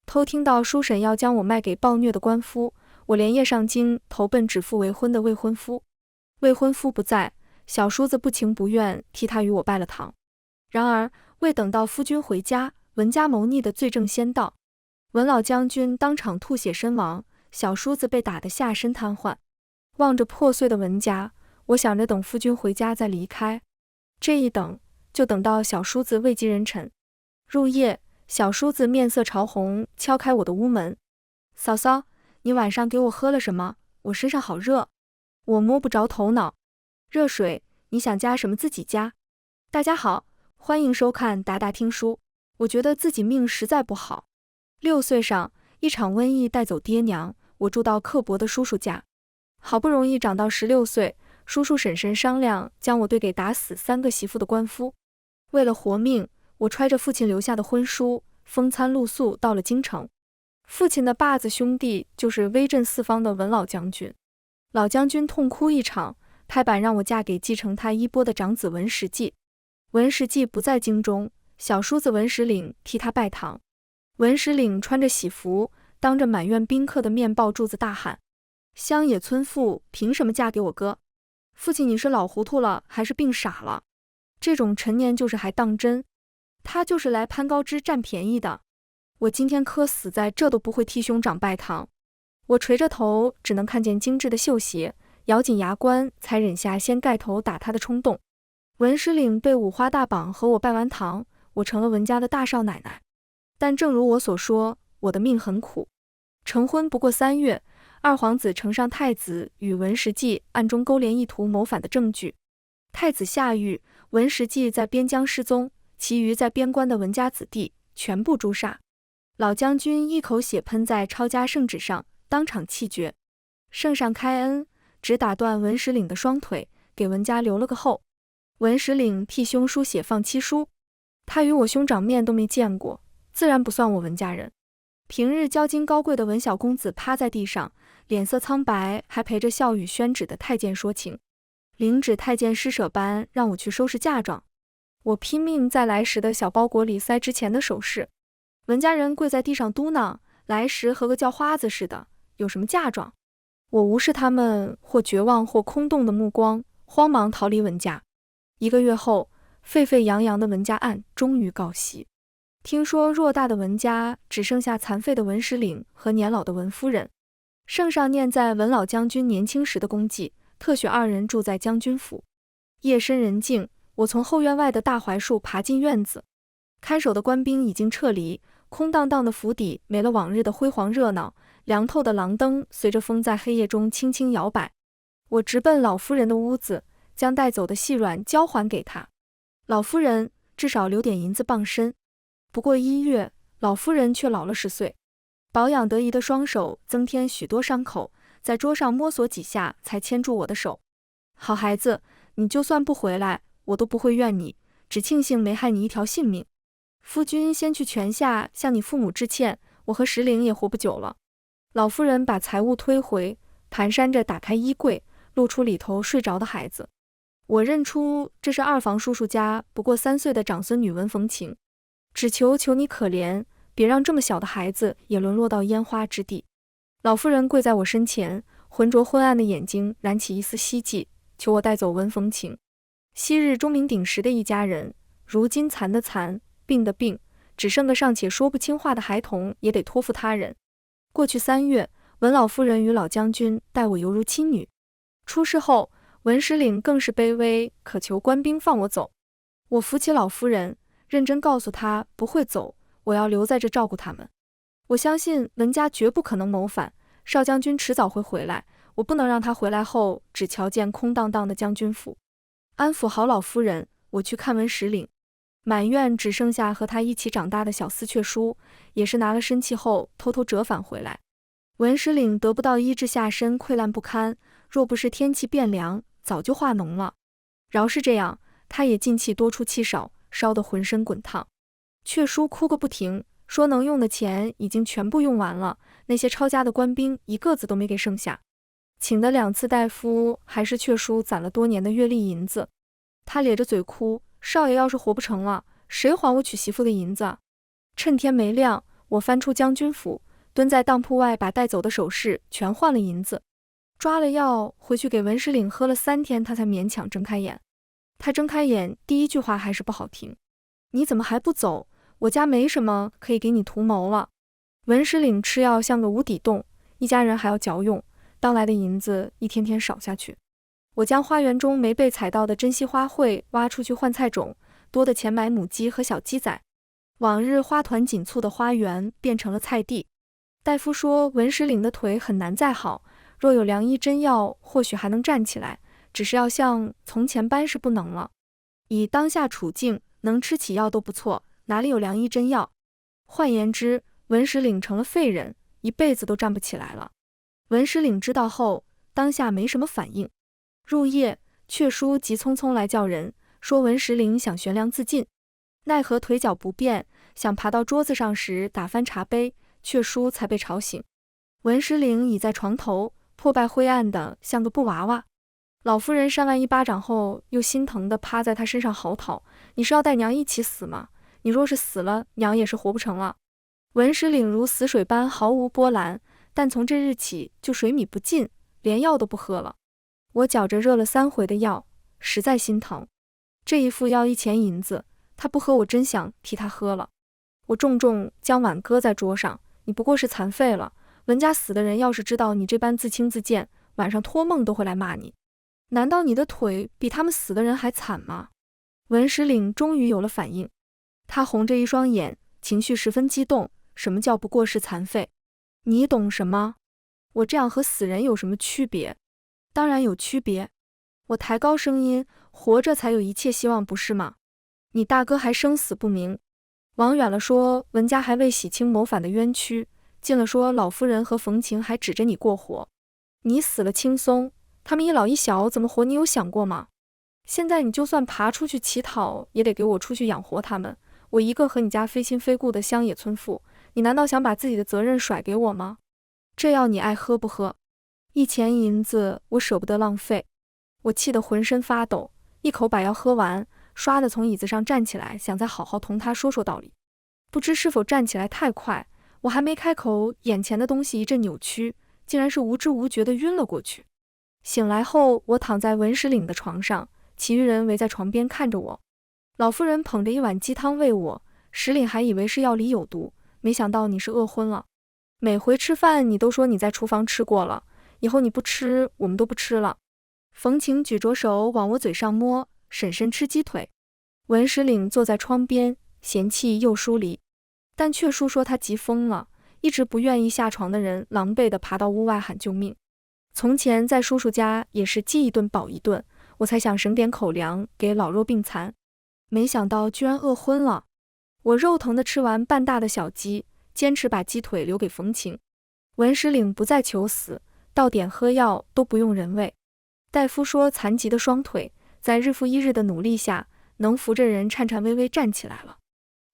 偷听到叔婶要将我卖给暴虐的官夫，我连夜上京投奔指腹为婚的未婚夫。未婚夫不在，小叔子不情不愿替他与我拜了堂。然而未等到夫君回家，文家谋逆的罪证先到，文老将军当场吐血身亡，小叔子被打得下身瘫痪。望着破碎的文家，我想着等夫君回家再离开。这一等就等到小叔子位极人臣。入夜，小叔子面色潮红，敲开我的屋门。嫂嫂，你晚上给我喝了什么？我身上好热。我摸不着头脑。热水，你想加什么自己加。大家好，欢迎收看达达听书。我觉得自己命实在不好。6岁上，一场瘟疫带走爹娘，我住到刻薄的叔叔家。好不容易长到16岁，叔叔婶婶商量将我兑给打死3个媳妇的官夫。为了活命，我揣着父亲留下的婚书，风餐露宿到了京城。父亲的把子兄弟就是威震四方的文老将军。老将军痛哭一场，拍板让我嫁给继承他衣钵的长子文实际。文实际不在京中，小叔子文实领替他拜堂。文实领穿着喜服，当着满院宾客的面抱柱子大喊：乡野村妇凭什么嫁给我哥？父亲，你是老糊涂了还是病傻了？这种陈年旧事还当真？他就是来攀高枝占便宜的。我今天磕死在这都不会替兄长拜堂。我垂着头，只能看见精致的绣鞋，咬紧牙关才忍下先盖头打他的冲动。文实领被五花大绑和我拜完堂，我成了文家的大少奶奶。但正如我所说，我的命很苦。成婚不过3月，二皇子呈上太子与文实际暗中勾连意图谋反的证据。太子下狱，文实际在边疆失踪，其余在边关的文家子弟全部诛杀。老将军一口血喷在抄家圣旨上，当场气绝。圣上开恩，只打断文实领的双腿，给文家留了个后。文实领替兄书写放妻书，他与我兄长面都没见过，自然不算我文家人。平日交金高贵的文小公子趴在地上，脸色苍白，还陪着笑语宣旨的太监说情。领旨太监施舍般让我去收拾嫁妆。我拼命在来时的小包裹里塞之前的首饰。文家人跪在地上嘟囔，来时和个叫花子似的，有什么嫁妆？我无视他们或绝望或空洞的目光，慌忙逃离文家。1个月后，沸沸扬扬的文家案终于告息。听说偌大的文家只剩下残废的文实领和年老的文夫人。圣上念在文老将军年轻时的功绩，特许2人住在将军府。夜深人静，我从后院外的大槐树爬进院子。看守的官兵已经撤离，空荡荡的府邸没了往日的辉煌热闹，凉透的廊灯随着风在黑夜中轻轻摇摆。我直奔老夫人的屋子，将带走的细软交还给她。老夫人，至少留点银子傍身。不过1月，老夫人却老了10岁，保养得宜的双手增添许多伤口，在桌上摸索几下才牵住我的手。好孩子，你就算不回来，我都不会怨你，只庆幸没害你一条性命。夫君先去泉下向你父母致歉，我和石玲也活不久了。老夫人把财物推回，蹒跚着打开衣柜，露出里头睡着的孩子。我认出这是二房叔叔家不过3岁的长孙女文逢情，只求你可怜，别让这么小的孩子也沦落到烟花之地。老夫人跪在我身前，浑浊昏暗的眼睛燃起一丝希冀，求我带走文逢情。昔日钟鸣鼎食的一家人，如今残的残，病的病，只剩个尚且说不清话的孩童也得托付他人。过去3月，文老夫人与老将军待我犹如亲女。出事后，文实领更是卑微，渴求官兵放我走。我扶起老夫人，认真告诉她不会走，我要留在这照顾他们。我相信文家绝不可能谋反，少将军迟早会回来，我不能让他回来后只瞧见空荡荡的将军府。安抚好老夫人，我去看文实领。满院只剩下和他一起长大的小丝雀书，也是拿了身契后偷偷折返回来。文实领得不到医治，下身溃烂不堪，若不是天气变凉，早就化脓了。饶是这样，他也进气多出气少，烧得浑身滚烫。雀书哭个不停，说能用的钱已经全部用完了，那些抄家的官兵一个子都没给剩下。请的2次大夫还是雀书攒了多年的月例银子。他咧着嘴哭，少爷要是活不成了，谁还我娶媳妇的银子？趁天没亮，我翻出将军府，蹲在当铺外把带走的首饰全换了银子，抓了药回去给文石岭喝了3天，他才勉强睁开眼。他睁开眼，第一句话还是不好听：你怎么还不走？我家没什么可以给你图谋了。文石岭吃药像个无底洞，一家人还要嚼用，当来的银子一天天少下去。我将花园中没被采到的珍稀花卉挖出去换菜种，多的钱买母鸡和小鸡仔。往日花团锦簇的花园变成了菜地。大夫说文石岭的腿很难再好，若有良医真药，或许还能站起来，只是要像从前般是不能了。以当下处境，能吃起药都不错，哪里有良医真药？换言之，文石岭成了废人，一辈子都站不起来了。文石岭知道后，当下没什么反应。入夜，阙叔急匆匆来叫人，说文石岭想悬梁自尽，奈何腿脚不便，想爬到桌子上时打翻茶杯，阙叔才被吵醒。文石岭倚在床头，破败灰暗的像个布娃娃。老夫人扇完一巴掌后，又心疼地趴在他身上嚎啕：你是要带娘一起死吗？你若是死了，娘也是活不成了。文石岭如死水般毫无波澜，但从这日起就水米不进，连药都不喝了。我觉着热了3回的药，实在心疼。这一副要1钱银子，他不喝我真想替他喝了。我重重将碗搁在桌上：你不过是残废了，文家死的人要是知道你这般自轻自贱，晚上托梦都会来骂你。难道你的腿比他们死的人还惨吗？文石岭终于有了反应，他红着一双眼，情绪十分激动。什么叫不过是残废？你懂什么？我这样和死人有什么区别？当然有区别。我抬高声音：活着才有一切希望，不是吗？你大哥还生死不明。往远了说，文家还未洗清谋反的冤屈；近了说，老夫人和冯晴还指着你过活。你死了轻松，他们一老一小怎么活，你有想过吗？现在你就算爬出去乞讨，也得给我出去养活他们。我一个和你家非亲非故的乡野村妇，你难道想把自己的责任甩给我吗？这药你爱喝不喝？1钱银子我舍不得浪费。我气得浑身发抖，一口把药喝完，唰地从椅子上站起来，想再好好同他说说道理。不知是否站起来太快，我还没开口，眼前的东西一阵扭曲，竟然是无知无觉地晕了过去。醒来后，我躺在文石岭的床上，其余人围在床边看着我。老夫人捧着一碗鸡汤喂我，石岭还以为是药里有毒，没想到你是饿昏了。每回吃饭你都说你在厨房吃过了，以后你不吃，我们都不吃了。冯晴举着手往我嘴上摸，婶婶吃鸡腿。文石岭坐在窗边，嫌弃又疏离，但阙叔说他急疯了，一直不愿意下床的人狼狈地爬到屋外喊救命。从前在叔叔家也是饥一顿饱一顿，我才想省点口粮给老弱病残，没想到居然饿昏了。我肉疼地吃完半大的小鸡，坚持把鸡腿留给冯晴。文石岭不再求死，到点喝药都不用人喂。大夫说残疾的双腿在日复一日的努力下，能扶着人颤颤巍巍站起来了。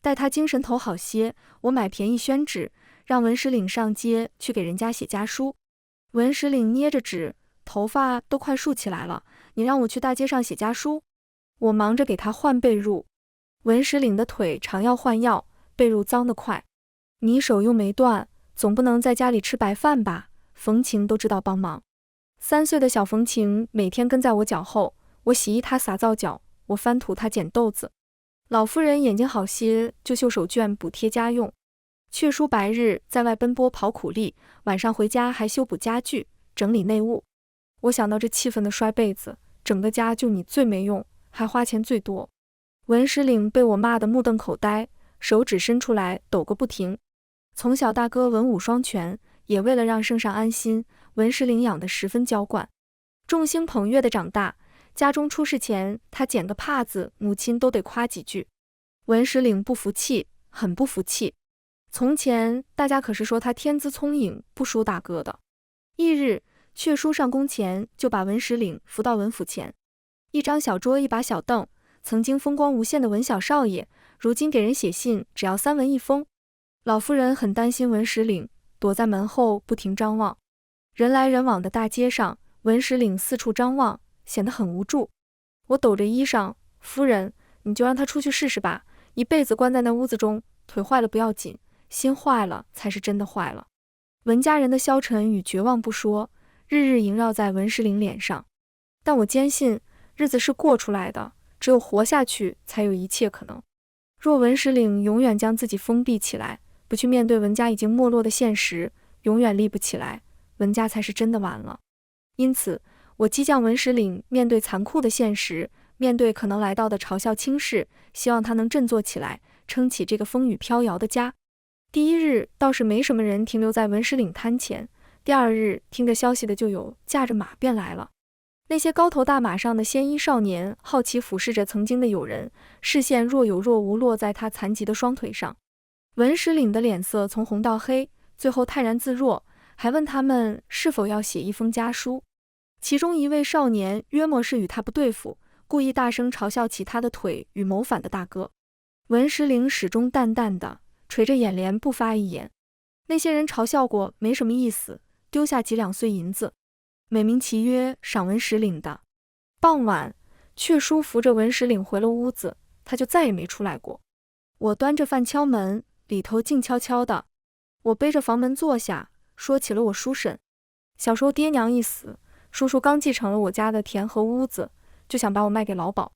待他精神头好些，我买便宜宣纸，让文石岭上街去给人家写家书。文石岭捏着纸，头发都快竖起来了。你让我去大街上写家书？我忙着给他换被褥。文石岭的腿常要换药，被褥脏得快。你手又没断，总不能在家里吃白饭吧？冯晴都知道帮忙。3岁的小冯晴每天跟在我脚后，我洗衣他撒皂角，我翻土他捡豆子。老夫人眼睛好些，就绣手绢补贴家用。阙叔白日在外奔波跑苦力，晚上回家还修补家具，整理内务。我想到这气愤的摔被子，整个家就你最没用，还花钱最多。文石岭被我骂得目瞪口呆，手指伸出来抖个不停。从小大哥文武双全，也为了让圣上安心，文石岭养得十分娇惯，众星捧月的长大。家中出事前，他捡个帕子，母亲都得夸几句。文石岭不服气，很不服气。从前大家可是说他天资聪颖，不输大哥的。翌日，阙叔上宫前就把文石岭扶到文府前，一张小桌，一把小凳。曾经风光无限的文小少爷，如今给人写信只要3文1封。老夫人很担心文石岭，躲在门后不停张望。人来人往的大街上，文石岭四处张望，显得很无助。我抖着衣裳：夫人，你就让他出去试试吧，一辈子关在那屋子中，腿坏了不要紧，心坏了才是真的坏了。文家人的消沉与绝望不说，日日萦绕在文石岭脸上。但我坚信，日子是过出来的，只有活下去，才有一切可能。若文石岭永远将自己封闭起来，不去面对文家已经没落的现实，永远立不起来，文家才是真的完了。因此，我激将文石岭面对残酷的现实，面对可能来到的嘲笑轻视，希望他能振作起来，撑起这个风雨飘摇的家。第一日倒是没什么人停留在文石岭滩前，第二日听着消息的就有驾着马便来了。那些高头大马上的鲜衣少年好奇俯视着曾经的友人，视线若有若无落在他残疾的双腿上。文石岭的脸色从红到黑，最后泰然自若，还问他们是否要写一封家书。其中一位少年约莫是与他不对付，故意大声嘲笑起他的腿与谋反的大哥。文石岭始终淡淡的垂着眼帘不发一言。那些人嘲笑过没什么意思，丢下几两碎银子，美名其曰赏文石岭的。傍晚，雀叔扶着文石岭回了屋子，他就再也没出来过。我端着饭敲门，里头静悄悄的。我背着房门坐下，说起了我叔婶。小时候爹娘一死，叔叔刚继承了我家的田和屋子，就想把我卖给老鸨。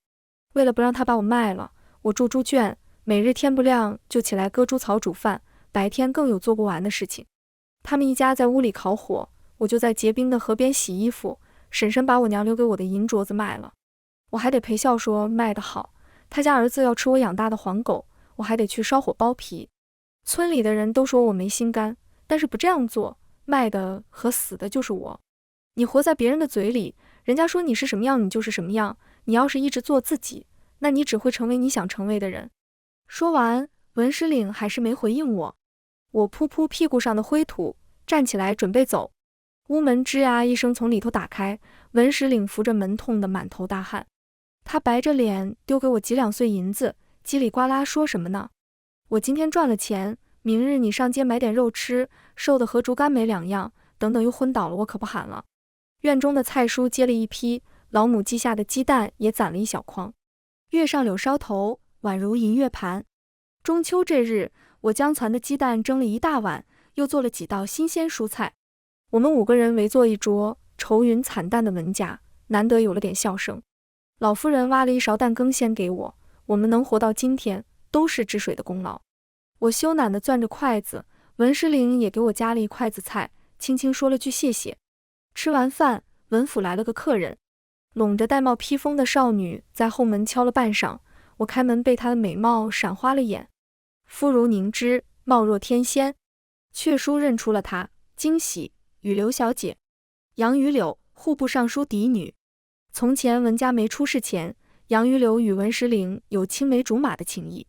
为了不让他把我卖了，我住猪圈，每日天不亮就起来割猪草煮饭，白天更有做不完的事情。他们一家在屋里烤火，我就在结冰的河边洗衣服。婶婶把我娘留给我的银镯子卖了，我还得陪笑说卖得好。他家儿子要吃我养大的黄狗，我还得去烧火剥皮。村里的人都说我没心肝，但是不这样做，卖的和死的就是我。你活在别人的嘴里，人家说你是什么样你就是什么样，你要是一直做自己，那你只会成为你想成为的人。说完，文石岭还是没回应我。我扑扑屁股上的灰土，站起来准备走。屋门吱呀一声从里头打开，文石岭扶着门痛得满头大汗。他白着脸丢给我几两碎银子，叽里呱啦说什么呢？我今天赚了钱，明日你上街买点肉吃，瘦的和竹竿没两样，等等又昏倒了，我可不喊了。院中的菜蔬接了一批，老母鸡下的鸡蛋也攒了一小筐。月上柳梢头，宛如银月盘。中秋这日，我将攒的鸡蛋蒸了一大碗，又做了几道新鲜蔬菜。我们5个人围坐一桌，愁云惨淡的文家，难得有了点笑声。老夫人挖了一勺蛋羹先给我，我们能活到今天，都是治水的功劳。我羞赧地攥着筷子，文石岭也给我夹了一筷子菜，轻轻说了句谢谢。吃完饭，文府来了个客人，拢着戴帽披风的少女在后门敲了半晌，我开门被她的美貌闪花了眼。肤如凝脂，貌若天仙。阙书认出了她，惊喜，与刘小姐。杨于柳，户部尚书嫡女。从前文家没出事前，杨于柳与文石岭有青梅竹马的情谊。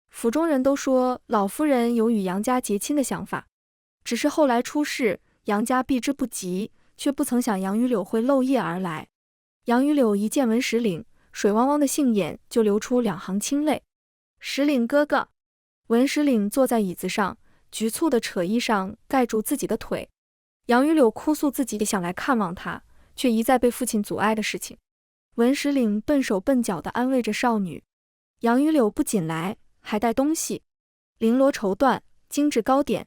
府中人都说老夫人有与杨家结亲的想法，只是后来出事，杨家避之不及，却不曾想杨于柳会漏夜而来。杨于柳一见文石岭，水汪汪的杏眼就流出2行清泪。石岭哥哥。文石岭坐在椅子上，局促地扯衣裳盖住自己的腿。杨于柳哭诉自己想来看望他，却一再被父亲阻碍的事情。文石岭笨手笨脚地安慰着少女。杨于柳不仅来，还带东西，绫罗绸缎，精致糕点。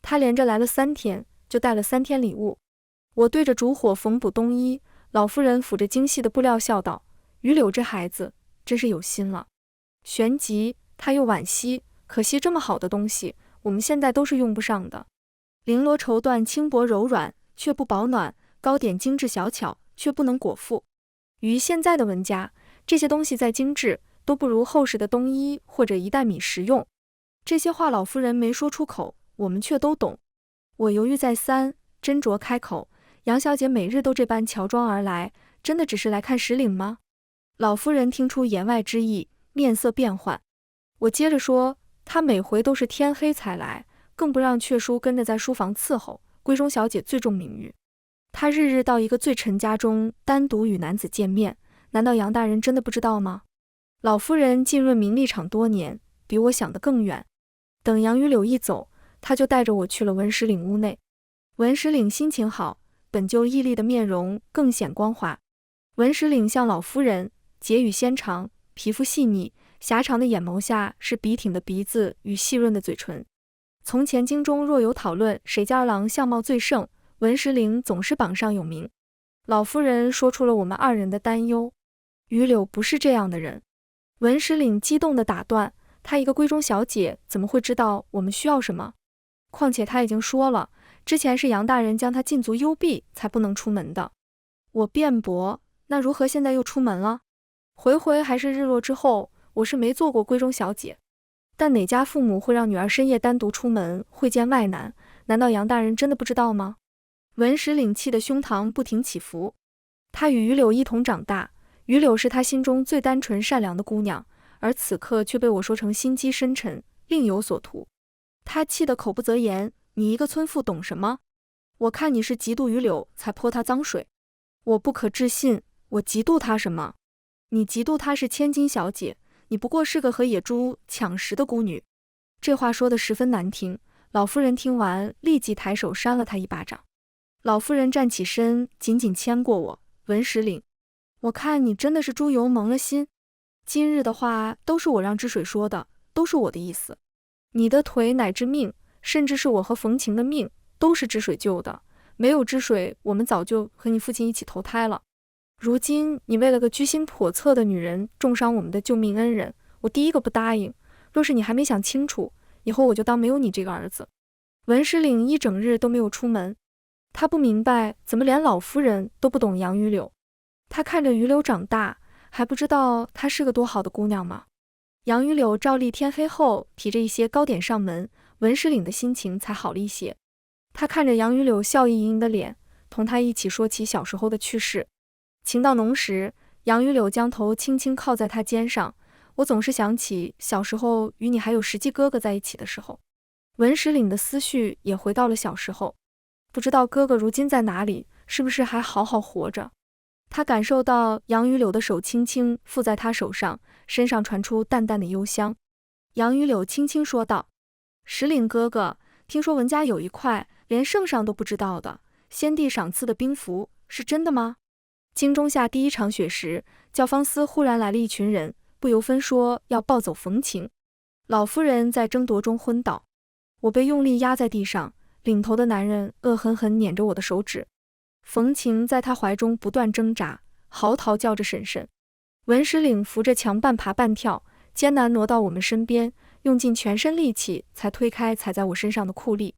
他连着来了3天，就带了3天礼物。我对着烛火缝补冬衣，老夫人抚着精细的布料笑道：于柳这孩子真是有心了。旋即他又惋惜，可惜这么好的东西，我们现在都是用不上的。绫罗绸缎轻薄柔软，却不保暖；糕点精致小巧，却不能果腹。于现在的文家，这些东西再精致，都不如厚实的冬衣或者1担米实用。这些话老夫人没说出口，我们却都懂。我犹豫再三，斟酌开口：杨小姐每日都这般乔装而来，真的只是来看石岭吗？老夫人听出言外之意，面色变幻。我接着说，她每回都是天黑才来，更不让阙书跟着在书房伺候，闺中小姐最重名誉。她日日到一个罪臣家中单独与男子见面，难道杨大人真的不知道吗？老夫人浸润名利场多年，比我想得更远。等杨于柳一走，她就带着我去了文石岭屋内。文石岭心情好，本就毅力的面容更显光滑。文石岭像老夫人，睫羽纤长，皮肤细腻，狭长的眼眸下是笔挺的鼻子与细润的嘴唇。从前京中若有讨论谁家儿郎相貌最盛，文石岭总是榜上有名。老夫人说出了我们二人的担忧。于柳不是这样的人。文石岭激动地打断，她一个闺中小姐怎么会知道我们需要什么？况且她已经说了，之前是杨大人将她禁足幽闭才不能出门的。我辩驳，那如何现在又出门了？回还是日落之后，我是没做过闺中小姐。但哪家父母会让女儿深夜单独出门会见外男？难道杨大人真的不知道吗？文石岭气的胸膛不停起伏。他与于柳一同长大，于柳是他心中最单纯善良的姑娘，而此刻却被我说成心机深沉，另有所图。他气得口不择言，你一个村妇懂什么？我看你是嫉妒于柳才泼他脏水。我不可置信，我嫉妒他什么？你嫉妒她是千金小姐，你不过是个和野猪抢食的孤女。这话说得十分难听，老夫人听完立即抬手扇了他一巴掌。老夫人站起身，紧紧牵过我，文石岭，我看你真的是猪油蒙了心。今日的话都是我让之水说的，都是我的意思。你的腿乃至命，甚至是我和冯晴的命，都是之水救的。没有之水，我们早就和你父亲一起投胎了。如今你为了个居心叵测的女人重伤我们的救命恩人，我第一个不答应。若是你还没想清楚，以后我就当没有你这个儿子。文石岭一整日都没有出门，他不明白怎么连老夫人都不懂杨于柳。他看着于柳长大，还不知道她是个多好的姑娘吗？杨于柳照例天黑后提着一些糕点上门，文石岭的心情才好了一些。他看着杨于柳笑意盈盈的脸，同他一起说起小时候的趣事。情到浓时，杨于柳将头轻轻靠在他肩上，我总是想起小时候与你还有实际哥哥在一起的时候。文石岭的思绪也回到了小时候，不知道哥哥如今在哪里，是不是还好好活着？他感受到杨于柳的手轻轻附在他手上，身上传出淡淡的幽香。杨于柳轻轻说道：石岭哥哥，听说文家有一块连圣上都不知道的先帝赏赐的兵符，是真的吗？京中下第一场雪时，教坊司忽然来了一群人，不由分说要抱走冯晴。老夫人在争夺中昏倒，我被用力压在地上，领头的男人恶狠狠捻着我的手指。冯晴在他怀中不断挣扎，嚎啕叫着婶婶。文石岭扶着墙半爬半跳，艰难挪到我们身边，用尽全身力气才推开踩在我身上的酷吏。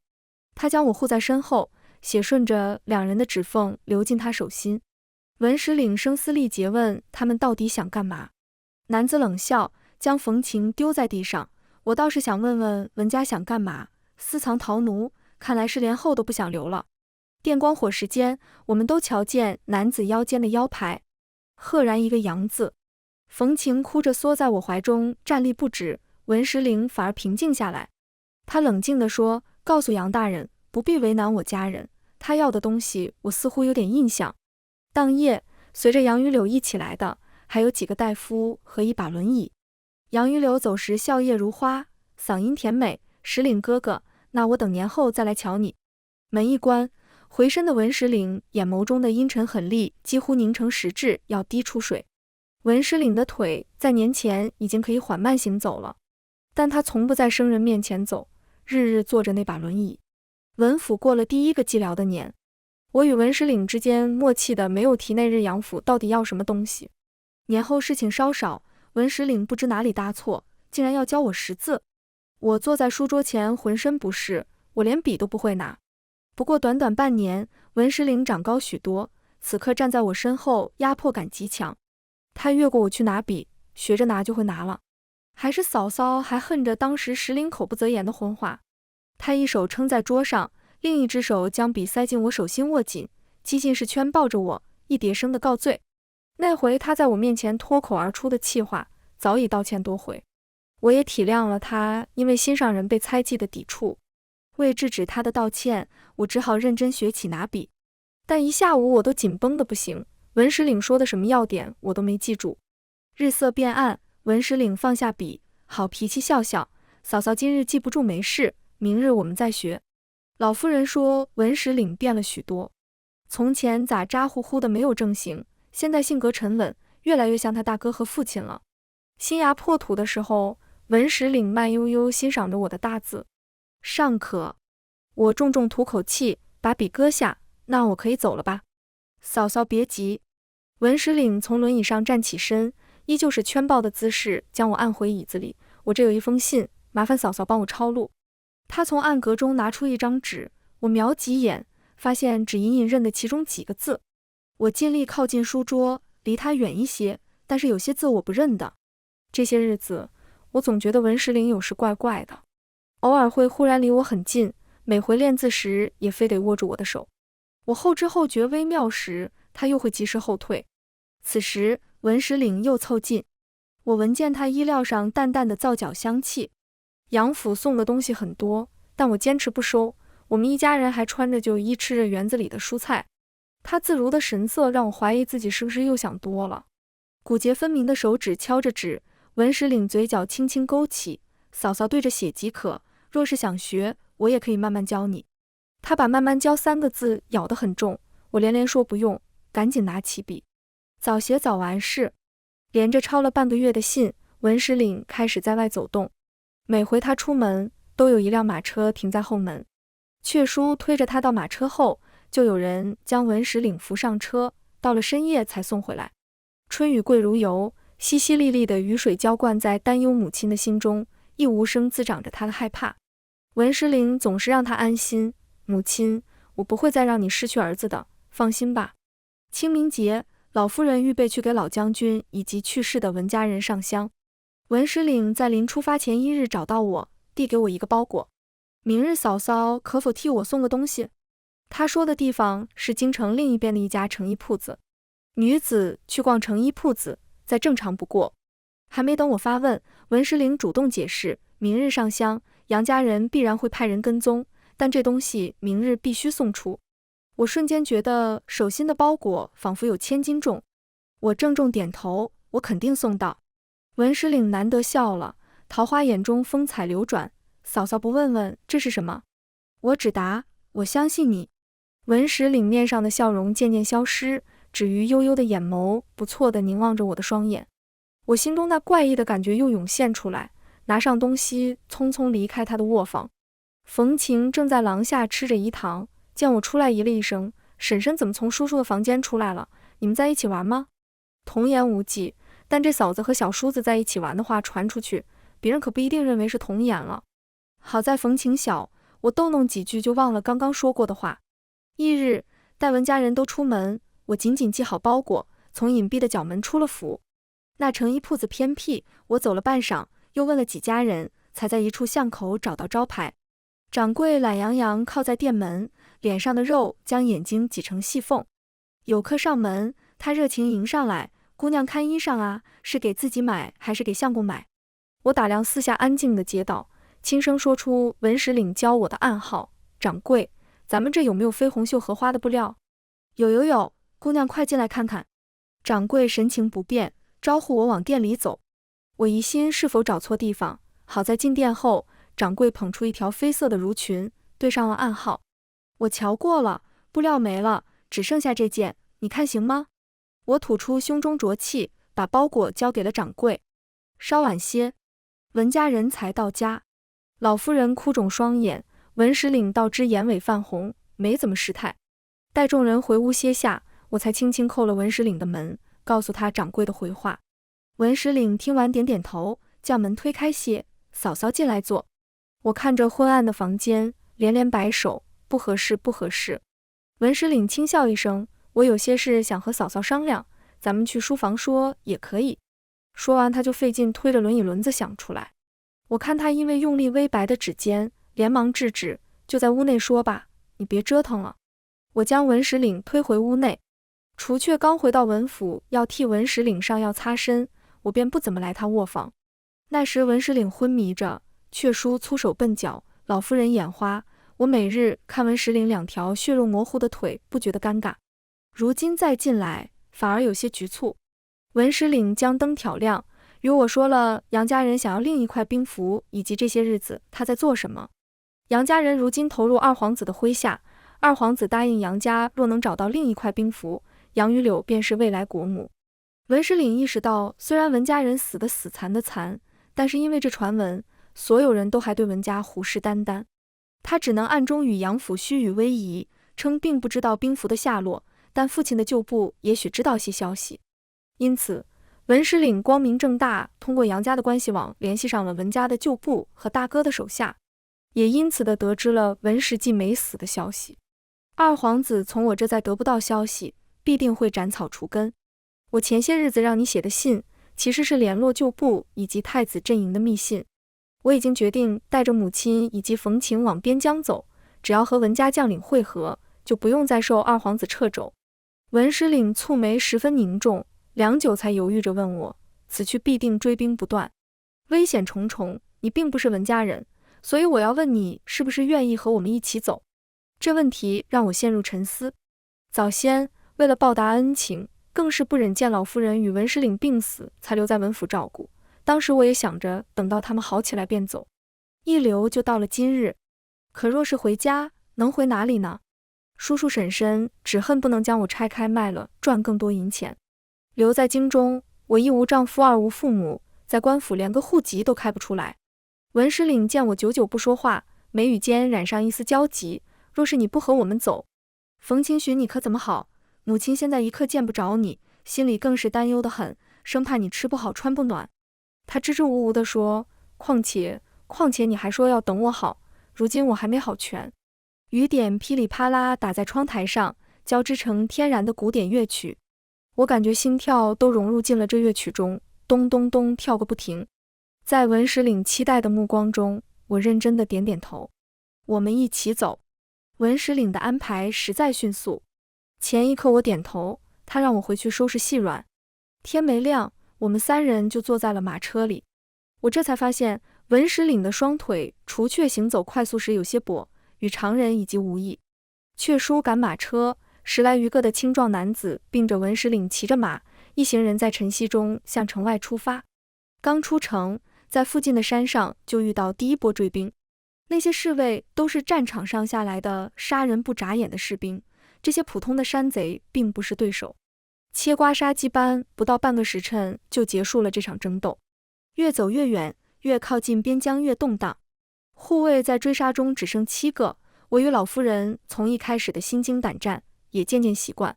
他将我护在身后，血顺着两人的指缝流进他手心。文石岭声嘶力竭问他们到底想干嘛。男子冷笑，将冯晴丢在地上。我倒是想问问文家想干嘛，私藏逃奴，看来是连后都不想留了。电光火石间，我们都瞧见男子腰间的腰牌，赫然一个杨字。冯晴哭着缩在我怀中，站立不止。文石岭反而平静下来，他冷静地说：告诉杨大人，不必为难我家人，他要的东西我似乎有点印象。当夜随着杨于柳一起来的还有几个大夫和一把轮椅。杨于柳走时笑靥如花，嗓音甜美：石岭哥哥，那我等年后再来瞧你。门一关，回身的文石岭眼眸中的阴沉狠戾几乎凝成实质，要滴出水。文石岭的腿在年前已经可以缓慢行走了，但他从不在生人面前走，日日坐着那把轮椅。文府过了第一个寂寥的年，我与文石岭之间默契的没有提那日杨府到底要什么东西。年后事情稍少，文石岭不知哪里搭错，竟然要教我识字。我坐在书桌前浑身不适，我连笔都不会拿。不过短短半年，文石岭长高许多，此刻站在我身后，压迫感极强。他越过我去拿笔，学着拿就会拿了。还是嫂嫂还恨着当时石岭口不择言的荤话。他一手撑在桌上，另一只手将笔塞进我手心握紧，激进是圈抱着我，一叠声的告罪。那回他在我面前脱口而出的气话，早已道歉多回。我也体谅了他因为心上人被猜忌的抵触。为制止他的道歉，我只好认真学起拿笔。但一下午我都紧绷得不行，文石岭说的什么要点我都没记住。日色变暗，文石岭放下笔，好脾气笑笑：嫂嫂今日记不住没事，明日我们再学。老夫人说文石岭变了许多，从前咋咋呼呼的没有正形，现在性格沉稳，越来越像他大哥和父亲了。新牙破土的时候，文石岭慢悠悠欣赏着我的大字。尚可。我重重吐口气，把笔搁下，那我可以走了吧？嫂嫂别急。文石岭从轮椅上站起身，依旧是圈抱的姿势，将我按回椅子里。我这有一封信，麻烦嫂嫂帮我抄录。他从暗格中拿出一张纸，我瞄几眼，发现只隐隐认得其中几个字。我尽力靠近书桌，离他远一些，但是有些字我不认得。这些日子，我总觉得文石岭有时怪怪的，偶尔会忽然离我很近，每回练字时也非得握住我的手。我后知后觉微妙时，他又会及时后退。此时，文石岭又凑近，我闻见他衣料上淡淡的皂角香气。杨府送的东西很多，但我坚持不收。我们一家人还穿着旧衣，吃着园子里的蔬菜。他自如的神色让我怀疑自己是不是又想多了。骨节分明的手指敲着纸，文石岭嘴角轻轻勾起。嫂嫂对着写即可，若是想学，我也可以慢慢教你。他把慢慢教3个字咬得很重，我连连说不用，赶紧拿起笔。早写早完事。连着抄了半个月的信，文石岭开始在外走动。每回他出门，都有一辆马车停在后门。雀叔推着他到马车后，就有人将文石岭扶上车，到了深夜才送回来。春雨贵如油，淅淅沥沥的雨水浇灌在担忧母亲的心中，亦无声滋长着他的害怕。文石岭总是让他安心，母亲，我不会再让你失去儿子的，放心吧。清明节，老夫人预备去给老将军以及去世的文家人上香。文石岭在临出发前1日找到我，递给我一个包裹。明日嫂嫂可否替我送个东西？他说的地方是京城另一边的一家成衣铺子。女子去逛成衣铺子，再正常不过。还没等我发问，文石岭主动解释，明日上香，杨家人必然会派人跟踪，但这东西明日必须送出。我瞬间觉得手心的包裹仿佛有1000斤重。我郑重点头，我肯定送到。文石岭难得笑了，桃花眼中风采流转，嫂嫂不问问这是什么？我只答，我相信你。文石岭面上的笑容渐渐消失，止于悠悠的眼眸不错地凝望着我的双眼。我心中那怪异的感觉又涌现出来，拿上东西匆匆离开他的卧房。冯晴正在廊下吃着饴糖，见我出来咦了一声，婶婶怎么从叔叔的房间出来了？你们在一起玩吗？童言无忌，但这嫂子和小叔子在一起玩的话传出去，别人可不一定认为是童言了。好在冯晴小，我逗弄几句就忘了刚刚说过的话。翌日，待文家人都出门，我紧紧系好包裹，从隐蔽的角门出了府。那成衣铺子偏僻，我走了半晌，又问了几家人，才在一处巷口找到招牌。掌柜懒洋洋靠在店门，脸上的肉将眼睛挤成细缝。有客上门，他热情迎上来，姑娘看衣裳啊，是给自己买还是给相公买？我打量四下安静的街道，轻声说出文石岭教我的暗号，掌柜，咱们这有没有绯红绣荷花的布料？有，姑娘快进来看看。掌柜神情不变，招呼我往店里走。我疑心是否找错地方，好在进店后，掌柜捧出一条绯色的襦裙，对上了暗号。我瞧过了，布料没了，只剩下这件，你看行吗？我吐出胸中浊气，把包裹交给了掌柜。稍晚些，文家人才到家。老夫人哭肿双眼，文石岭倒知眼尾泛红，没怎么失态。待众人回屋歇下，我才轻轻叩了文石岭的门，告诉他掌柜的回话。文石岭听完点点头，将门推开些，嫂嫂进来坐。我看着昏暗的房间，连连摆手，不合适，不合适。文石岭轻笑一声，我有些事想和嫂嫂商量，咱们去书房说也可以。说完他就费劲推着轮椅轮子想出来。我看他因为用力微白的指尖，连忙制止，就在屋内说吧，你别折腾了。我将文石岭推回屋内。除却刚回到文府要替文石岭上药擦身，我便不怎么来他卧房。那时文石岭昏迷着，雀叔粗手笨脚，老夫人眼花，我每日看文石岭2条血肉模糊的腿，不觉得尴尬。如今再进来，反而有些局促。文石岭将灯挑亮，与我说了杨家人想要另一块兵符，以及这些日子他在做什么。杨家人如今投入二皇子的麾下，二皇子答应杨家若能找到另一块兵符，杨玉柳便是未来国母。文石岭意识到，虽然文家人死的死，残的残，但是因为这传闻，所有人都还对文家虎视眈眈。他只能暗中与杨府虚与委蛇，称并不知道兵符的下落，但父亲的旧部也许知道些消息。因此，文石岭光明正大通过杨家的关系网联系上了文家的旧部和大哥的手下，也因此的得知了文石既没死的消息。二皇子从我这再得不到消息，必定会斩草除根。我前些日子让你写的信，其实是联络旧部以及太子阵营的密信。我已经决定带着母亲以及冯晴往边疆走，只要和文家将领会合，就不用再受二皇子掣肘。文石岭蹙眉十分凝重，良久才犹豫着问我，此去必定追兵不断，危险重重，你并不是文家人，所以我要问你是不是愿意和我们一起走。这问题让我陷入沉思。早先为了报答恩情，更是不忍见老夫人与文石岭病死，才留在文府照顾。当时我也想着等到他们好起来便走，一留就到了今日。可若是回家，能回哪里呢？叔叔婶婶只恨不能将我拆开卖了，赚更多银钱。留在京中，我一无丈夫，二无父母，在官府连个户籍都开不出来。文石岭见我久久不说话，眉宇间染上一丝焦急。若是你不和我们走，冯晴寻你可怎么好？母亲现在一刻见不着你，心里更是担忧得很，生怕你吃不好穿不暖。他支支吾吾地说，况且你还说要等我好，如今我还没好全。雨点噼里啪啦打在窗台上，交织成天然的古典乐曲。我感觉心跳都融入进了这乐曲中，咚咚咚跳个不停。在文石岭期待的目光中，我认真的点点头。我们一起走。文石岭的安排实在迅速。前一刻我点头，他让我回去收拾细软。天没亮，我们三人就坐在了马车里。我这才发现，文石岭的双腿除却行走快速时有些跛，与常人已经无异。雀叔赶马车，10来余个的青壮男子并着文石岭骑着马，一行人在晨曦中向城外出发。刚出城，在附近的山上就遇到第一波追兵。那些侍卫都是战场上下来的杀人不眨眼的士兵，这些普通的山贼并不是对手。切瓜杀鸡般，不到半个时辰就结束了这场争斗。越走越远，越靠近边疆越动荡。护卫在追杀中只剩7个，我与老夫人从一开始的心惊胆战，也渐渐习惯。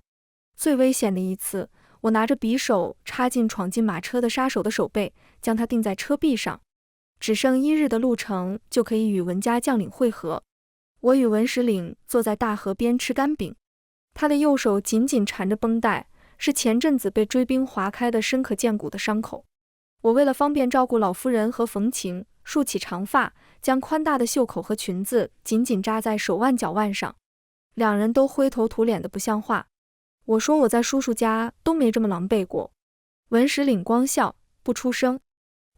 最危险的一次，我拿着匕首插进闯进马车的杀手的手背，将他钉在车壁上。只剩1日的路程就可以与文家将领会合。我与文石岭坐在大河边吃干饼，他的右手紧紧缠着绷带，是前阵子被追兵划开的深可见骨的伤口。我为了方便照顾老夫人和冯晴，束起长发，将宽大的袖口和裙子紧紧扎在手腕脚腕上。两人都灰头土脸的不像话。我说我在叔叔家都没这么狼狈过。文石岭光笑，不出声。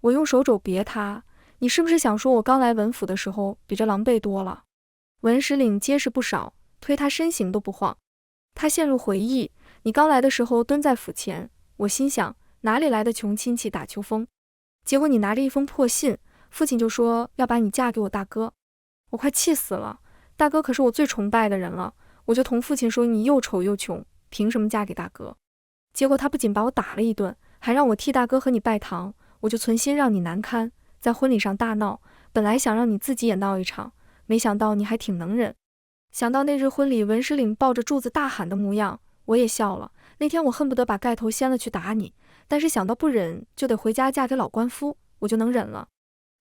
我用手肘别他，你是不是想说我刚来文府的时候比这狼狈多了？文石岭结实不少，推他身形都不晃。他陷入回忆，你刚来的时候蹲在府前，我心想哪里来的穷亲戚打秋风？结果你拿着一封破信，父亲就说要把你嫁给我大哥。我快气死了，大哥可是我最崇拜的人了，我就同父亲说你又丑又穷，凭什么嫁给大哥？结果他不仅把我打了一顿，还让我替大哥和你拜堂，我就存心让你难堪，在婚礼上大闹，本来想让你自己也闹一场，没想到你还挺能忍。想到那日婚礼文石岭抱着柱子大喊的模样，我也笑了。那天我恨不得把盖头掀了去打你，但是想到不忍就得回家嫁给老官夫，我就能忍了。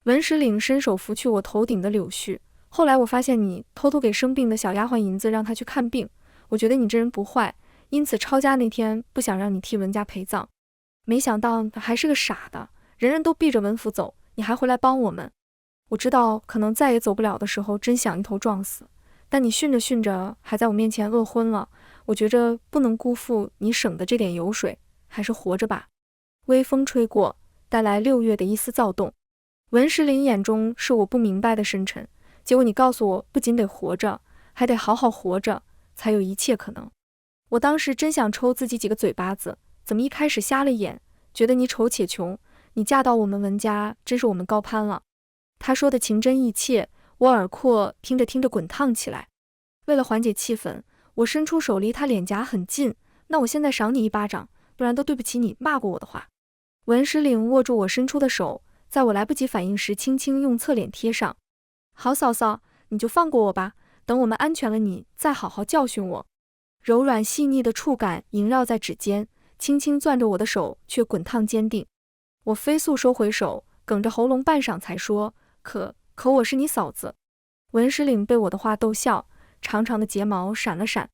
文石岭伸手拂去我头顶的柳絮，后来我发现你偷偷给生病的小丫鬟银子让她去看病，我觉得你这人不坏，因此抄家那天不想让你替文家陪葬。没想到还是个傻的，人人都避着文府走，你还回来帮我们。我知道可能再也走不了的时候，真想一头撞死，但你训着训着还在我面前饿昏了，我觉着不能辜负你省的这点油水，还是活着吧。微风吹过，带来6月的一丝躁动。文石岭眼中是我不明白的深沉，结果你告诉我不仅得活着，还得好好活着，才有一切可能。我当时真想抽自己几个嘴巴子，怎么一开始瞎了眼，觉得你丑且穷，你嫁到我们文家真是我们高攀了。他说的情真意切，我耳廓听着听着滚烫起来。为了缓解气氛，我伸出手离他脸颊很近，那我现在赏你一巴掌，不然都对不起你骂过我的话。文石岭握住我伸出的手，在我来不及反应时轻轻用侧脸贴上。好嫂嫂，你就放过我吧，等我们安全了你再好好教训我。柔软细腻的触感萦绕在指尖，轻轻攥着我的手却滚烫坚定。我飞速收回手，哽着喉咙半晌才说，可我是你嫂子。文石岭被我的话逗笑，长长的睫毛闪了闪。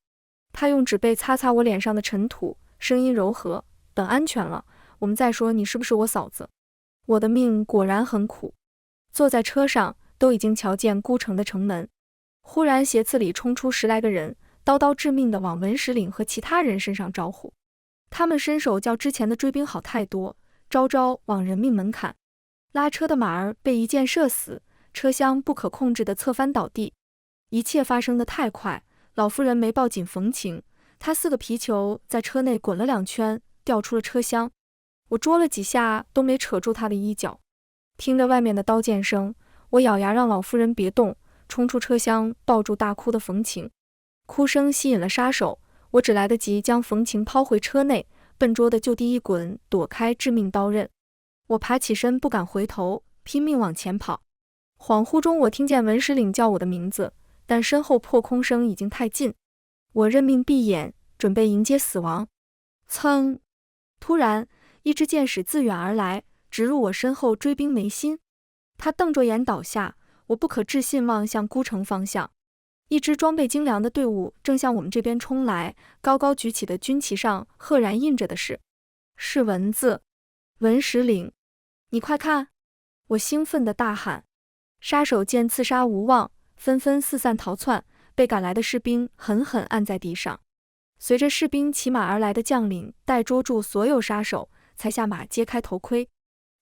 他用纸背擦擦我脸上的尘土，声音柔和，等安全了，我们再说你是不是我嫂子。我的命果然很苦。坐在车上，都已经瞧见孤城的城门。忽然斜刺里冲出10来个人，刀刀致命地往文石岭和其他人身上招呼。他们身手较之前的追兵好太多，招招往人命门砍。拉车的马儿被一箭射死，车厢不可控制地侧翻倒地。一切发生得太快，老夫人没抱紧冯晴，她似个皮球在车内滚了2圈，掉出了车厢。我捉了几下都没扯住她的衣角。听着外面的刀剑声，我咬牙让老夫人别动，冲出车厢抱住大哭的冯晴。哭声吸引了杀手，我只来得及将冯晴抛回车内，笨拙地就地一滚，躲开致命刀刃。我爬起身不敢回头，拼命往前跑。恍惚中我听见文石岭叫我的名字，但身后破空声已经太近。我认命闭眼，准备迎接死亡。噌！突然一支箭矢自远而来，直入我身后追兵眉心。他瞪着眼倒下，我不可置信望向孤城方向。一支装备精良的队伍正向我们这边冲来，高高举起的军旗上赫然印着的是文字。文石岭，你快看！我兴奋地大喊。杀手见刺杀无望，纷纷四散逃窜，被赶来的士兵狠狠按在地上。随着士兵骑马而来的将领待捉住所有杀手，才下马揭开头盔。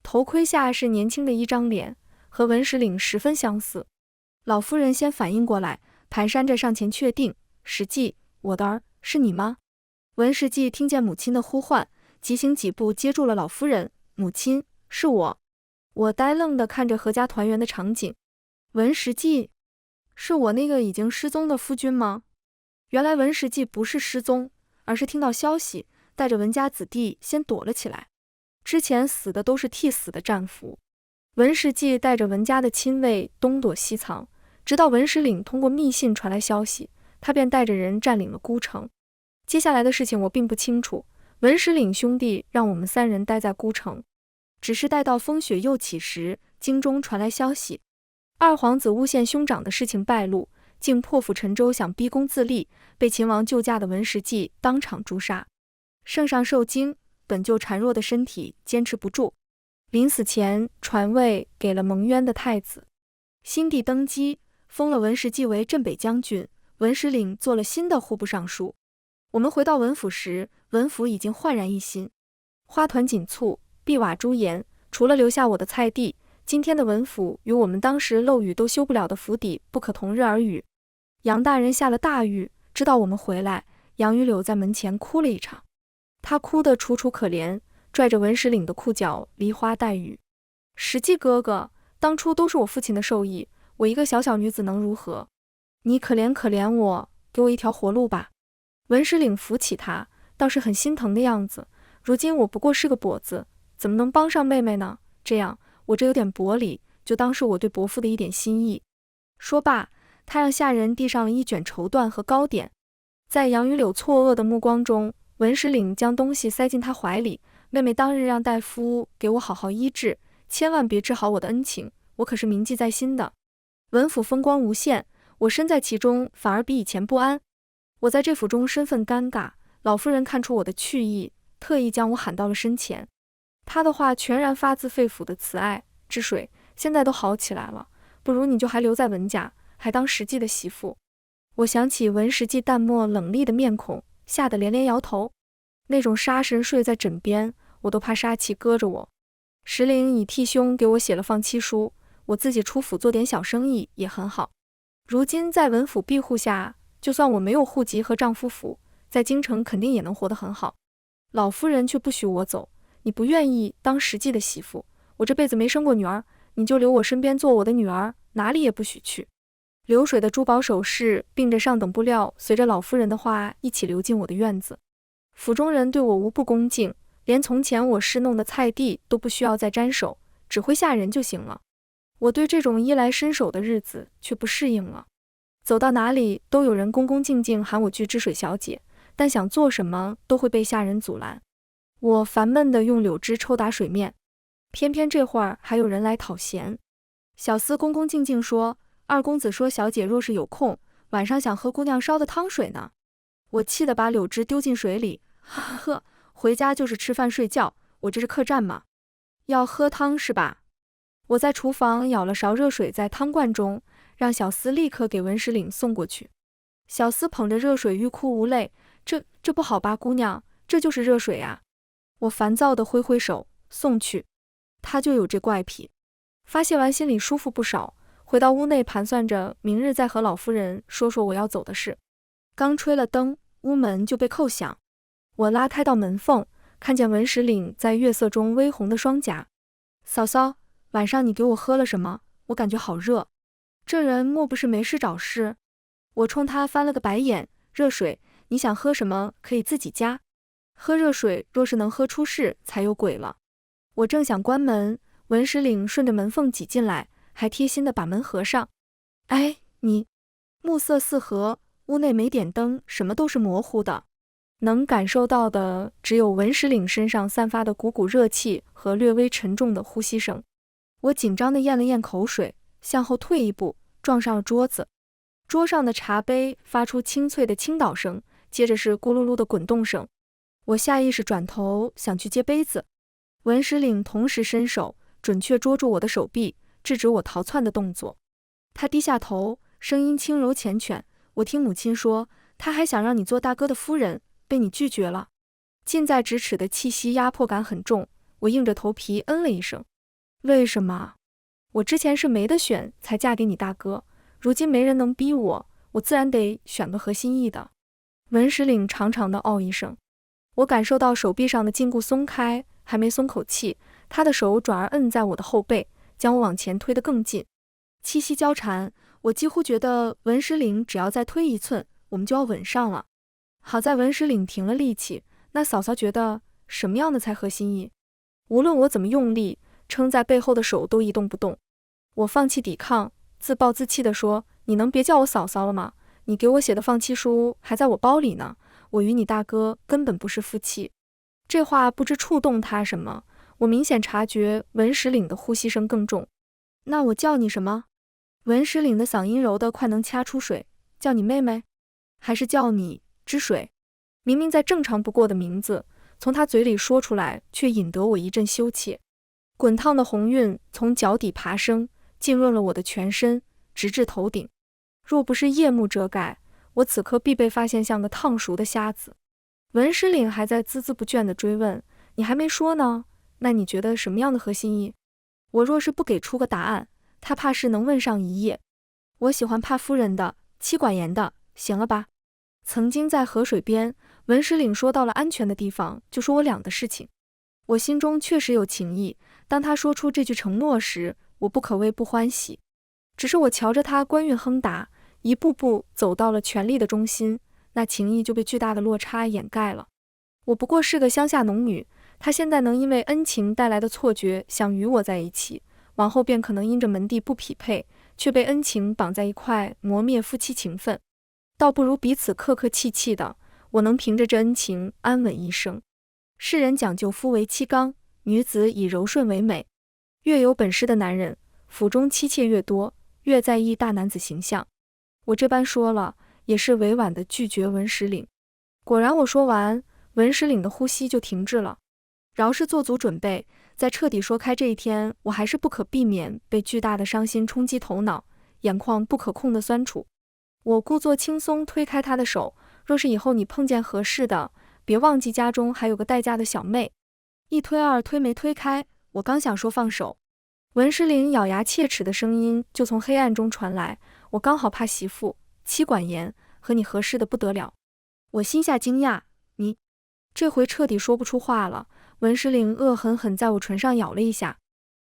头盔下是年轻的一张脸，和文石岭十分相似。老夫人先反应过来，蹒跚着上前确定，石记，我的儿，是你吗？文石记听见母亲的呼唤，急行几步接住了老夫人。母亲，是我。我呆愣地看着阖家团圆的场景。文石记，是我那个已经失踪的夫君吗？原来文石记不是失踪，而是听到消息，带着文家子弟先躲了起来。之前死的都是替死的战俘。文石记带着文家的亲卫东躲西藏，直到文石岭通过密信传来消息，他便带着人占领了孤城。接下来的事情我并不清楚，文石岭兄弟让我们3人待在孤城。只是待到风雪又起时，京中传来消息，二皇子诬陷兄长的事情败露，竟破釜沉舟想逼宫自立，被秦王救驾的文石记当场诛杀。圣上受惊，本就孱弱的身体坚持不住，临死前传位给了蒙冤的太子。新帝登基，封了文石记为镇北将军，文石岭做了新的户部尚书。我们回到文府时，文府已经焕然一新，花团锦簇，碧瓦朱檐，除了留下我的菜地，今天的文府与我们当时漏雨都修不了的府邸不可同日而语。杨大人下了大狱，知道我们回来，杨玉柳在门前哭了一场。他哭得楚楚可怜，拽着文石岭的裤脚梨花带雨。石记哥哥，当初都是我父亲的授意，我一个小小女子能如何？你可怜可怜我，给我一条活路吧。文石岭扶起他，倒是很心疼的样子。如今我不过是个跛子，怎么能帮上妹妹呢？这样，我这有点薄礼，就当是我对伯父的一点心意。说罢，他让下人递上了一卷绸缎和糕点。在杨玉柳错愕的目光中，文石岭将东西塞进他怀里。妹妹当日让大夫给我好好医治，千万别治好我的恩情，我可是铭记在心的。文府风光无限，我身在其中反而比以前不安。我在这府中身份尴尬，老夫人看出我的去意，特意将我喊到了身前。她的话全然发自肺腑的慈爱。治水，现在都好起来了，不如你就还留在文家，还当石记的媳妇。我想起文石记淡漠冷厉的面孔，吓得连连摇头。那种杀神睡在枕边，我都怕杀气搁着我。石林已替兄给我写了放妻书，我自己出府做点小生意也很好。如今在文府庇护下，就算我没有户籍和丈夫府，在京城肯定也能活得很好。老夫人却不许我走，你不愿意当石记的媳妇，我这辈子没生过女儿，你就留我身边做我的女儿，哪里也不许去。流水的珠宝首饰并着上等布料，随着老夫人的话一起流进我的院子。府中人对我无不恭敬，连从前我侍弄的菜地都不需要再沾手，只会下人就行了。我对这种衣来伸手的日子却不适应了。走到哪里都有人恭恭敬敬喊我句知水小姐，但想做什么都会被下人阻拦。我烦闷地用柳枝抽打水面，偏偏这会儿还有人来讨嫌。小厮恭恭敬敬说：“二公子说小姐若是有空，晚上想喝姑娘烧的汤水呢。”我气得把柳枝丢进水里，呵，回家就是吃饭睡觉，我这是客栈吗？要喝汤是吧？我在厨房舀了勺热水在汤罐中，让小厮立刻给文石岭送过去。小厮捧着热水欲哭无泪，这不好吧，姑娘，这就是热水啊！我烦躁地挥挥手，送去。他就有这怪癖。发泄完心里舒服不少，回到屋内盘算着明日再和老夫人说说我要走的事。刚吹了灯，屋门就被叩响。我拉开到门缝，看见文石岭在月色中微红的双颊。嫂嫂，晚上你给我喝了什么？我感觉好热。这人莫不是没事找事？我冲他翻了个白眼。热水，你想喝什么可以自己加。喝热水若是能喝出事才有鬼了。我正想关门，文石岭顺着门缝挤进来，还贴心地把门合上。哎，你！暮色四合，屋内没点灯，什么都是模糊的，能感受到的只有文石岭身上散发的股股热气和略微沉重的呼吸声。我紧张地咽了咽口水，向后退一步，撞上了桌子。桌上的茶杯发出清脆的倾倒声，接着是咕噜噜的滚动声。我下意识转头想去接杯子，文石岭同时伸手准确捉住我的手臂，制止我逃窜的动作。他低下头，声音轻柔缱绻，我听母亲说，他还想让你做大哥的夫人，被你拒绝了。近在咫尺的气息压迫感很重，我硬着头皮嗯了一声。为什么？我之前是没得选才嫁给你大哥，如今没人能逼我，我自然得选个合心意的。文石岭长长的哦一声。我感受到手臂上的禁锢松开，还没松口气，他的手转而摁在我的后背，将我往前推得更近。气息交缠，我几乎觉得文石岭只要再推一寸，我们就要吻上了。好在文石岭停了力气，那嫂嫂觉得什么样的才合心意？无论我怎么用力，撑在背后的手都一动不动。我放弃抵抗，自暴自弃地说：“你能别叫我嫂嫂了吗？你给我写的放弃书还在我包里呢。我与你大哥根本不是夫妻。”这话不知触动他什么，我明显察觉文石岭的呼吸声更重。那我叫你什么？文石岭的嗓音柔得快能掐出水。叫你妹妹？还是叫你知水？明明再正常不过的名字，从他嘴里说出来，却引得我一阵羞怯。滚烫的红晕从脚底爬升，浸润了我的全身，直至头顶。若不是夜幕遮盖，我此刻必被发现像个烫熟的瞎子。文石岭还在孜孜不倦地追问：“你还没说呢，那你觉得什么样的合心意？”我若是不给出个答案，他怕是能问上一夜。我喜欢帕夫人的，妻管严的，行了吧？曾经在河水边，文石岭说到了安全的地方，就说我俩的事情。我心中确实有情意，当他说出这句承诺时，我不可谓不欢喜。只是我瞧着他官运亨达，一步步走到了权力的中心，那情意就被巨大的落差掩盖了。我不过是个乡下农女，他现在能因为恩情带来的错觉想与我在一起，往后便可能因着门第不匹配，却被恩情绑在一块，磨灭夫妻情分。倒不如彼此客客气气的，我能凭着这恩情安稳一生。世人讲究夫为妻纲，女子以柔顺为美。越有本事的男人，府中妻妾越多，越在意大男子形象。我这般说了，也是委婉地拒绝文石岭。果然我说完，文石岭的呼吸就停滞了。饶是做足准备，在彻底说开这一天，我还是不可避免被巨大的伤心冲击头脑，眼眶不可控的酸楚。我故作轻松推开他的手，若是以后你碰见合适的，别忘记家中还有个待嫁的小妹。一推二推没推开，我刚想说放手，文石岭咬牙切齿的声音就从黑暗中传来：“我刚好怕媳妇，妻管严，和你合适的不得了。”我心下惊讶，你这回彻底说不出话了。文石岭恶狠狠在我唇上咬了一下，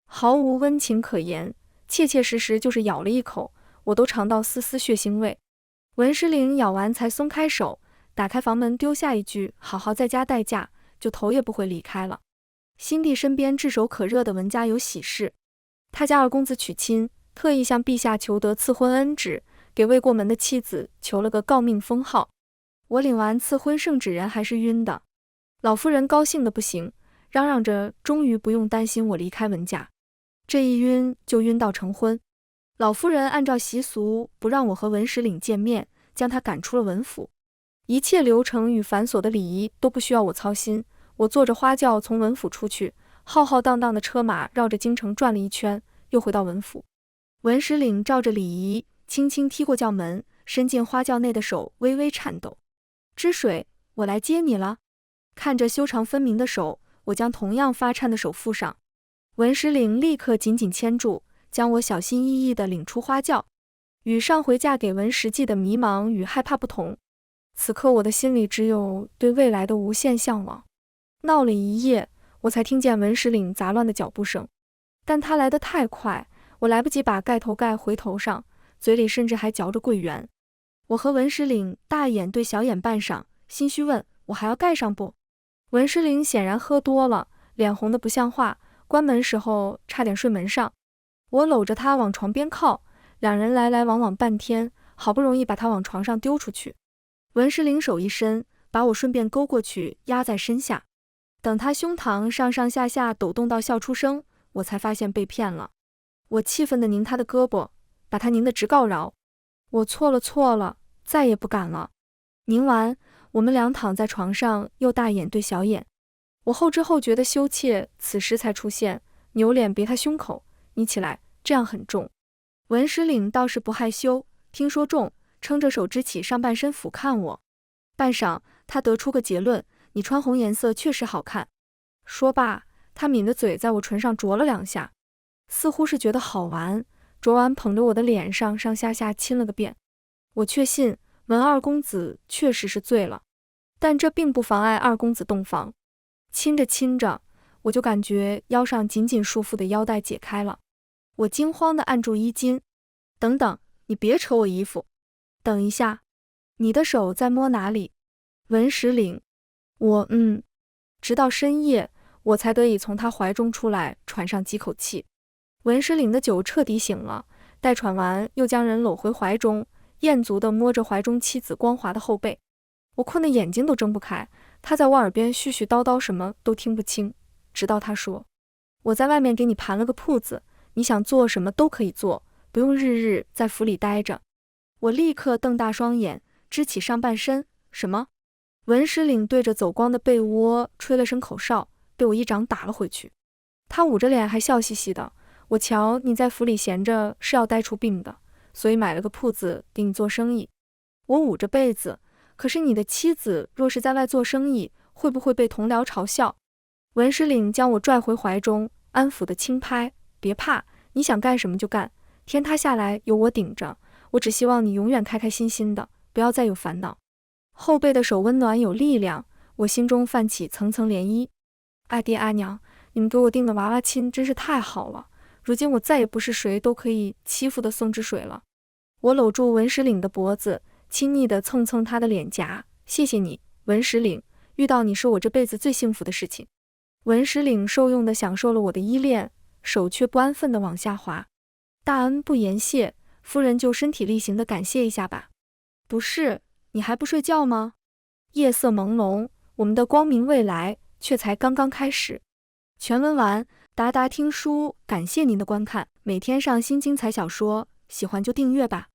毫无温情可言，切切实实就是咬了一口，我都尝到丝丝血腥味。文石岭咬完才松开手，打开房门丢下一句好好在家待嫁，就头也不回离开了。新弟身边炙手可热的文家有喜事，他家二公子娶亲，特意向陛下求得赐婚恩旨，给未过门的妻子求了个诰命封号。我领完赐婚圣旨人还是晕的，老夫人高兴的不行，嚷嚷着终于不用担心我离开文家。这一晕就晕到成婚。老夫人按照习俗不让我和文石岭见面，将他赶出了文府。一切流程与繁琐的礼仪都不需要我操心，我坐着花轿从文府出去，浩浩荡荡的车马绕着京城转了一圈，又回到文府。文石岭照着礼仪轻轻踢过轿门，伸进花轿内的手微微颤抖。知水，我来接你了。看着修长分明的手，我将同样发颤的手附上。文石岭立刻紧紧牵住，将我小心翼翼地领出花轿。与上回嫁给文石记的迷茫与害怕不同，此刻我的心里只有对未来的无限向往。闹了一夜，我才听见文石岭杂乱的脚步声，但他来得太快，我来不及把盖头盖回头上，嘴里甚至还嚼着桂圆。我和文石岭大眼对小眼半晌，心虚问：我还要盖上不？文石岭显然喝多了，脸红得不像话，关门时候差点睡门上。我搂着他往床边靠，两人来来往往半天，好不容易把他往床上丢出去。文石岭手一伸，把我顺便勾过去压在身下。等他胸膛上上下下抖动到笑出声，我才发现被骗了。我气愤地拧他的胳膊，把他拧得直告饶。我错了，再也不敢了。拧完，我们俩躺在床上，又大眼对小眼。我后知后觉的羞怯此时才出现，扭脸别他胸口：你起来，这样很重。文石岭倒是不害羞，听说重，撑着手支起上半身俯瞰我。半晌，他得出个结论：你穿红颜色确实好看。说罢，他抿着嘴在我唇上啄了两下，似乎是觉得好玩，啄完捧着我的脸上上下下亲了个遍。我确信文二公子确实是醉了，但这并不妨碍二公子洞房。亲着亲着，我就感觉腰上紧紧束缚的腰带解开了。我惊慌地按住衣襟：等等，你别扯我衣服。等一下，你的手在摸哪里？文石岭。我直到深夜，我才得以从他怀中出来，喘上几口气。文石岭的酒彻底醒了，待喘完，又将人搂回怀中，艳足地摸着怀中妻子光滑的后背。我困得眼睛都睁不开，他在我耳边絮絮叨叨，什么都听不清，直到他说：我在外面给你盘了个铺子，你想做什么都可以做，不用日日在府里待着。我立刻瞪大双眼，支起上半身。什么？文石岭对着走光的被窝吹了声口哨，被我一掌打了回去。他捂着脸还笑嘻嘻的：我瞧你在府里闲着是要待出病的，所以买了个铺子给你做生意。我捂着被子：可是你的妻子若是在外做生意，会不会被同僚嘲笑？文石岭将我拽回怀中，安抚的轻拍：别怕，你想干什么就干，天塌下来有我顶着，我只希望你永远开开心心的，不要再有烦恼。后背的手温暖有力量，我心中泛起层层涟漪。阿爹阿娘，你们给我定的娃娃亲真是太好了，如今我再也不是谁都可以欺负的宋之水了。我搂住文石岭的脖子，亲昵地蹭蹭他的脸颊：谢谢你，文石岭，遇到你是我这辈子最幸福的事情。文石岭受用地享受了我的依恋，手却不安分地往下滑。大恩不言谢，夫人就身体力行地感谢一下吧。不是，你还不睡觉吗？夜色朦胧，我们的光明未来却才刚刚开始。全文完，达达听书，感谢您的观看，每天上新精彩小说，喜欢就订阅吧。